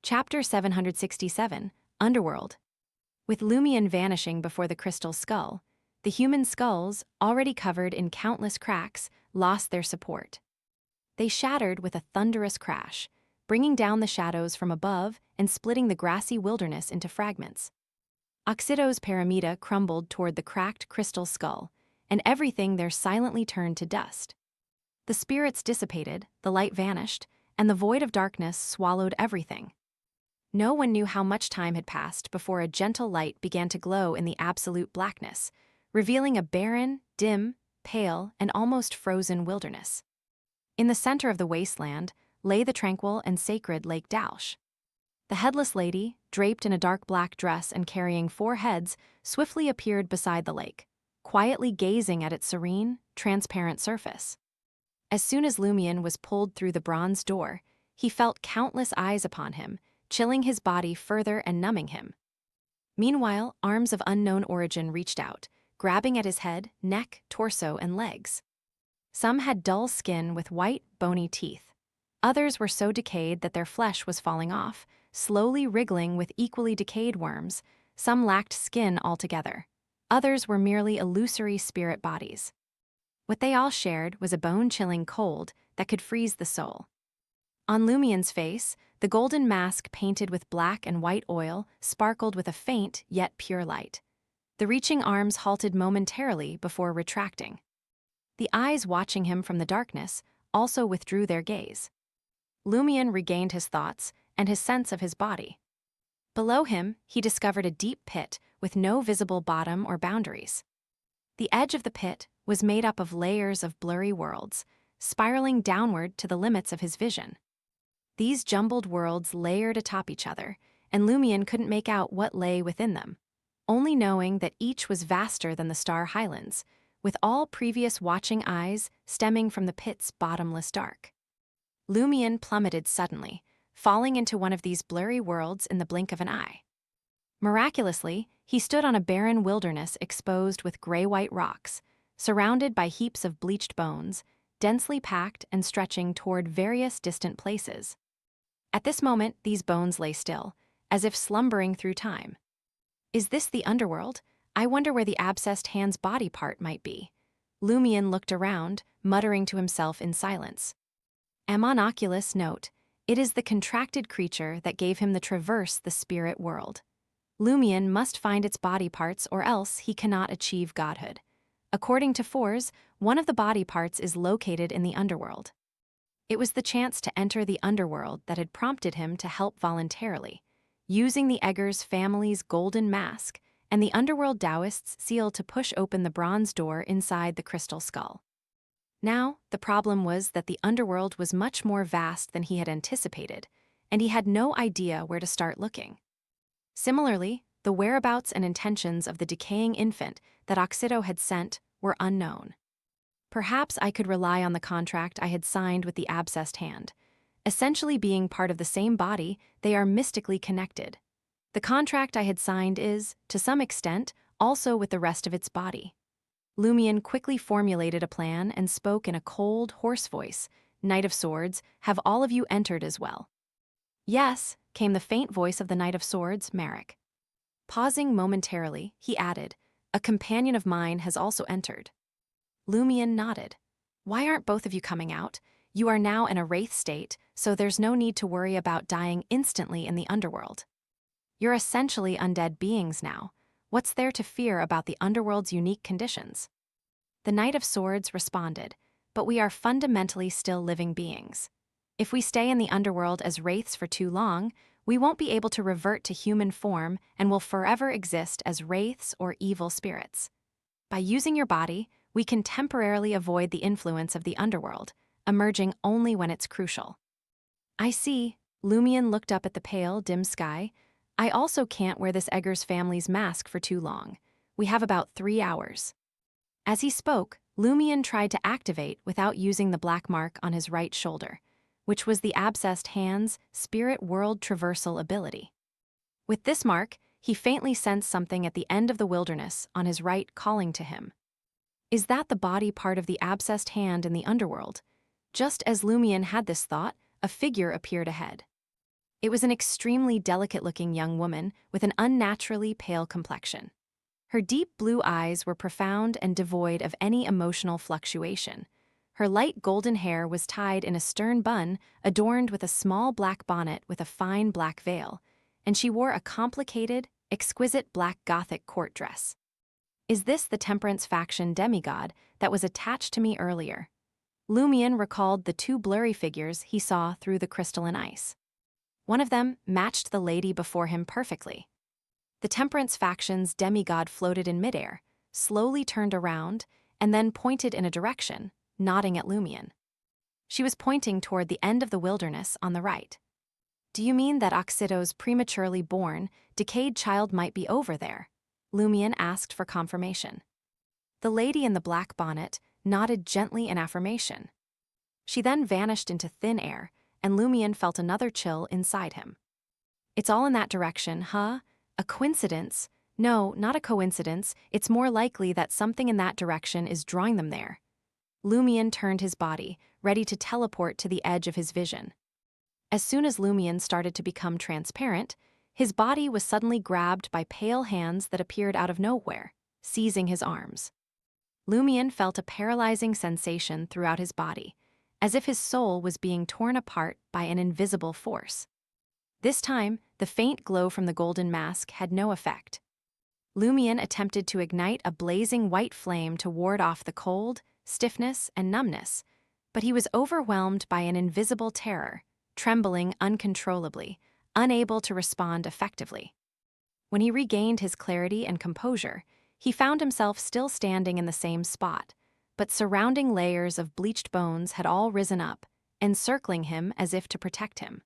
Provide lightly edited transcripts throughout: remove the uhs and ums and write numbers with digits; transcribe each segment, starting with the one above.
Chapter 767, Underworld. With Lumion vanishing before the crystal skull, the human skulls, already covered in countless cracks, lost their support. They shattered with a thunderous crash, bringing down the shadows from above and splitting the grassy wilderness into fragments. Oxido's paramita crumbled toward the cracked crystal skull, and everything there silently turned to dust. The spirits dissipated, the light vanished, and the void of darkness swallowed everything. No one knew how much time had passed before a gentle light began to glow in the absolute blackness, revealing a barren, dim, pale, and almost frozen wilderness. In the center of the wasteland lay the tranquil and sacred Lake Dausch. The headless lady, draped in a dark black dress and carrying 4 heads, swiftly appeared beside the lake, quietly gazing at its serene, transparent surface. As soon as Lumion was pulled through the bronze door, he felt countless eyes upon him, chilling his body further and numbing him. Meanwhile, arms of unknown origin reached out, grabbing at his head, neck, torso, and legs. Some had dull skin with white, bony teeth. Others were so decayed that their flesh was falling off, slowly wriggling with equally decayed worms. Some lacked skin altogether. Others were merely illusory spirit bodies. What they all shared was a bone-chilling cold that could freeze the soul. On Lumion's face, the golden mask painted with black and white oil sparkled with a faint yet pure light. The reaching arms halted momentarily before retracting. The eyes watching him from the darkness also withdrew their gaze. Lumion regained his thoughts and his sense of his body. Below him, he discovered a deep pit with no visible bottom or boundaries. The edge of the pit was made up of layers of blurry worlds, spiraling downward to the limits of his vision. These jumbled worlds layered atop each other, and Lumion couldn't make out what lay within them, only knowing that each was vaster than the star highlands, with all previous watching eyes stemming from the pit's bottomless dark. Lumion plummeted suddenly, falling into one of these blurry worlds in the blink of an eye. Miraculously, he stood on a barren wilderness exposed with gray-white rocks, surrounded by heaps of bleached bones, densely packed and stretching toward various distant places. At this moment, these bones lay still, as if slumbering through time. Is this the underworld? I wonder where the abscessed hand's body part might be. Lumion looked around, muttering to himself in silence. Ammonoculus note, it is the contracted creature that gave him the traverse the spirit world. Lumion must find its body parts or else he cannot achieve godhood. According to Fors, one of the body parts is located in the underworld. It was the chance to enter the underworld that had prompted him to help voluntarily, using the Eggers family's golden mask and the underworld Taoist's seal to push open the bronze door inside the crystal skull. Now, the problem was that the underworld was much more vast than he had anticipated, and he had no idea where to start looking. Similarly, the whereabouts and intentions of the decaying infant that Oxido had sent were unknown. Perhaps I could rely on the contract I had signed with the abscessed hand. Essentially being part of the same body, they are mystically connected. The contract I had signed is, to some extent, also with the rest of its body. Lumion quickly formulated a plan and spoke in a cold, hoarse voice. Knight of Swords, have all of you entered as well? Yes, came the faint voice of the Knight of Swords, Merrick. Pausing momentarily, he added, a companion of mine has also entered. Lumion nodded. Why aren't both of you coming out? You are now in a wraith state, so there's no need to worry about dying instantly in the underworld. You're essentially undead beings now. What's there to fear about the underworld's unique conditions? The Knight of Swords responded, but we are fundamentally still living beings. If we stay in the underworld as wraiths for too long, we won't be able to revert to human form and will forever exist as wraiths or evil spirits. By using your body, we can temporarily avoid the influence of the underworld, emerging only when it's crucial. I see. Lumion looked up at the pale, dim sky. I also can't wear this Eggers family's mask for too long. We have about 3 hours. As he spoke, Lumion tried to activate without using the black mark on his right shoulder, which was the abscessed hand's spirit world traversal ability. With this mark, he faintly sensed something at the end of the wilderness on his right calling to him. Is that the body part of the abscessed hand in the underworld? Just as Lumion had this thought, a figure appeared ahead. It was an extremely delicate-looking young woman with an unnaturally pale complexion. Her deep blue eyes were profound and devoid of any emotional fluctuation. Her light golden hair was tied in a stern bun adorned with a small black bonnet with a fine black veil, and she wore a complicated, exquisite black Gothic court dress. Is this the Temperance faction demigod that was attached to me earlier? Lumion recalled the two blurry figures he saw through the crystalline ice. One of them matched the lady before him perfectly. The Temperance faction's demigod floated in midair, slowly turned around, and then pointed in a direction, nodding at Lumion. She was pointing toward the end of the wilderness on the right. Do you mean that Oxito's prematurely born, decayed child might be over there? Lumion asked for confirmation. The lady in the black bonnet nodded gently in affirmation. She then vanished into thin air, and Lumion felt another chill inside him. It's all in that direction, huh? A coincidence? No, not a coincidence. It's more likely that something in that direction is drawing them there. Lumion turned his body, ready to teleport to the edge of his vision. As soon as Lumion started to become transparent, his body was suddenly grabbed by pale hands that appeared out of nowhere, seizing his arms. Lumion felt a paralyzing sensation throughout his body, as if his soul was being torn apart by an invisible force. This time, the faint glow from the golden mask had no effect. Lumion attempted to ignite a blazing white flame to ward off the cold, stiffness, and numbness, but he was overwhelmed by an invisible terror, trembling uncontrollably, unable to respond effectively. When he regained his clarity and composure, he found himself still standing in the same spot, but surrounding layers of bleached bones had all risen up, encircling him as if to protect him.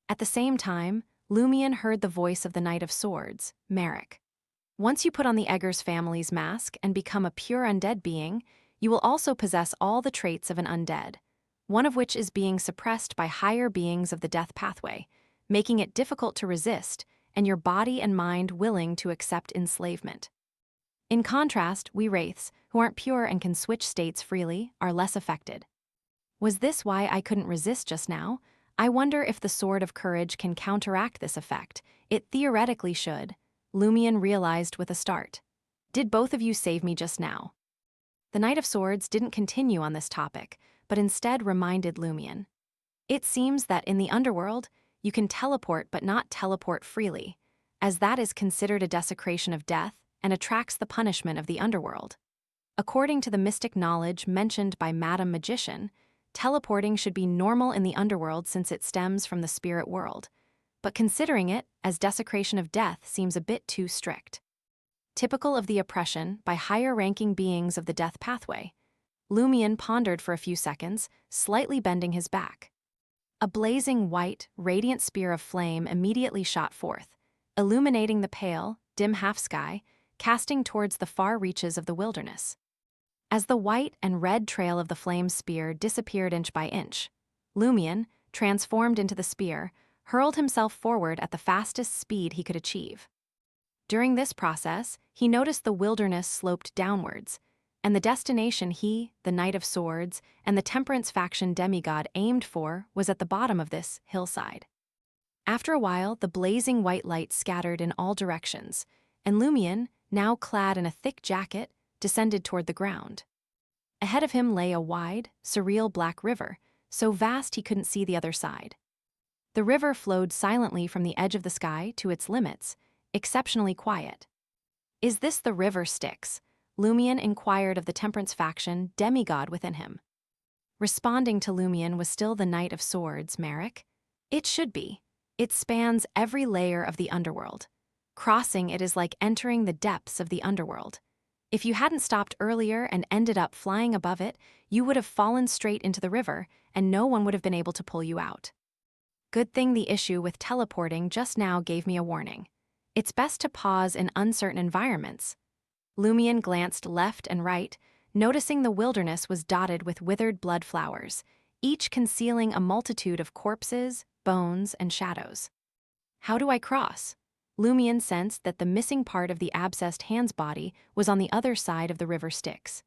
At the same time, Lumion heard the voice of the Knight of Swords, Merrick. Once you put on the Eggers family's mask and become a pure undead being, you will also possess all the traits of an undead, one of which is being suppressed by higher beings of the death pathway, making it difficult to resist and your body and mind willing to accept enslavement. In contrast, we wraiths, who aren't pure and can switch states freely, are less affected. Was this why I couldn't resist just now? I wonder if the Sword of Courage can counteract this effect. It theoretically should, Lumion realized with a start. Did both of you save me just now? The Knight of Swords didn't continue on this topic, but instead reminded Lumion. It seems that in the Underworld, you can teleport but not teleport freely, as that is considered a desecration of death and attracts the punishment of the Underworld. According to the mystic knowledge mentioned by Madam Magician, teleporting should be normal in the Underworld since it stems from the spirit world, but considering it as desecration of death seems a bit too strict. Typical of the oppression by higher-ranking beings of the death pathway, Lumion pondered for a few seconds, slightly bending his back. A blazing white, radiant spear of flame immediately shot forth, illuminating the pale, dim half-sky, casting towards the far reaches of the wilderness. As the white and red trail of the flame spear disappeared inch by inch, Lumion, transformed into the spear, hurled himself forward at the fastest speed he could achieve. During this process, he noticed the wilderness sloped downwards, and the destination he, the Knight of Swords, and the Temperance faction demigod aimed for was at the bottom of this hillside. After a while, the blazing white light scattered in all directions, and Lumion, now clad in a thick jacket, descended toward the ground. Ahead of him lay a wide, surreal black river, so vast he couldn't see the other side. The river flowed silently from the edge of the sky to its limits, exceptionally quiet. Is this the river Styx? Lumion inquired of the Temperance faction demigod within him. Responding to Lumion was still the Knight of Swords, Merrick. It should be. It spans every layer of the Underworld. Crossing it is like entering the depths of the Underworld. If you hadn't stopped earlier and ended up flying above it, you would have fallen straight into the river, and no one would have been able to pull you out. Good thing the issue with teleporting just now gave me a warning. It's best to pause in uncertain environments. Lumion glanced left and right, noticing the wilderness was dotted with withered blood flowers, each concealing a multitude of corpses, bones, and shadows. How do I cross? Lumion sensed that the missing part of the abscessed hand's body was on the other side of the river Styx.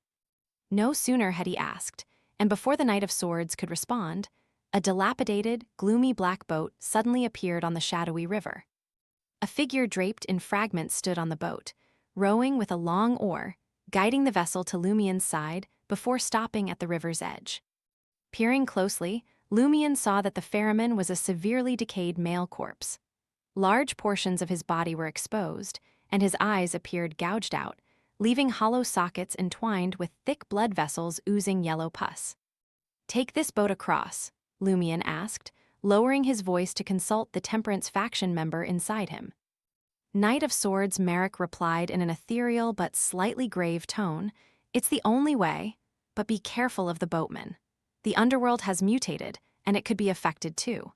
No sooner had he asked, and before the Knight of Swords could respond, A dilapidated, gloomy black boat suddenly appeared on the shadowy river. A figure draped in fragments stood on the boat, rowing with a long oar, guiding the vessel to Lumien's side before stopping at the river's edge. Peering closely, Lumien saw that the ferryman was a severely decayed male corpse. Large portions of his body were exposed, and his eyes appeared gouged out, leaving hollow sockets entwined with thick blood vessels oozing yellow pus. "Take this boat across," Lumien asked, lowering his voice to consult the Temperance faction member inside him. Knight of Swords Merrick replied in an ethereal but slightly grave tone, "It's the only way, but be careful of the boatman. The underworld has mutated, and it could be affected too."